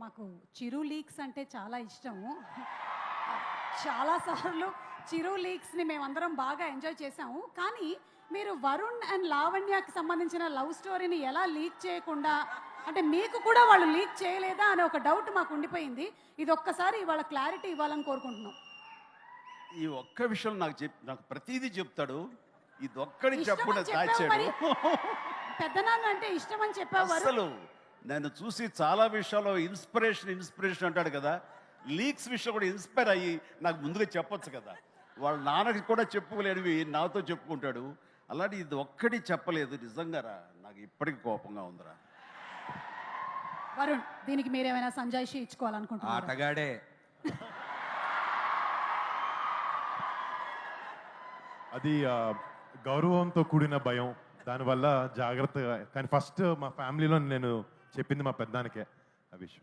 మాకు చిరు లీక్స్ అంటే చాలా ఇష్టము. చాలా సార్లు చిరు లీక్స్ని మేమందరం బాగా ఎంజాయ్ చేసాము. కానీ మీరు వరుణ్ అండ్ లావణ్యకి సంబంధించిన లవ్ స్టోరీని ఎలా లీక్ చేయకుండా, అంటే మీకు కూడా వాళ్ళు లీక్ చేయలేదా అనే ఒక డౌట్ మాకు ఉండిపోయింది. ఇది ఒక్కసారి ఇవాళ క్లారిటీ ఇవ్వాలని కోరుకుంటున్నాం. ఈ ఒక్క విషయం నాకు ప్రతిదీ చెప్తాడు. ఇది ఒక్కడి చెప్పకుండా ఇష్టమని చెప్పావు మరి. దాచాడు. పెద్దనాన్న అంటే ఇష్టం అని చెప్పావు వరుణ్. అసలు నేను చూసి చాలా విషయాల్లో ఇన్స్పిరేషన్ అంటాడు కదా, లీక్స్ విషయం కూడా ఇన్స్పైర్ అయ్యి నాకు ముందుగా చెప్పొచ్చు కదా. వాళ్ళ నాన్నకి కూడా చెప్పుకోలేనివి నాతో చెప్పుకుంటాడు. అలాంటి ఇది ఒక్కటి చెప్పలేదు. నిజంగా రా, నాకు ఇప్పటికి కోపంగా ఉందిరా. వరుణ్, దీనికి మీరేమైనా సంజాయిషి ఇచ్చుకోవాలనుకుంటున్నారు? ఆటగాడే. అది గౌరవంతో కూడిన భయం, దానివల్ల జాగ్రత్తగా. కానీ ఫస్ట్ మా ఫ్యామిలీలో నేను చెప్పింది మా పెద్దానికే ఆ విషయం.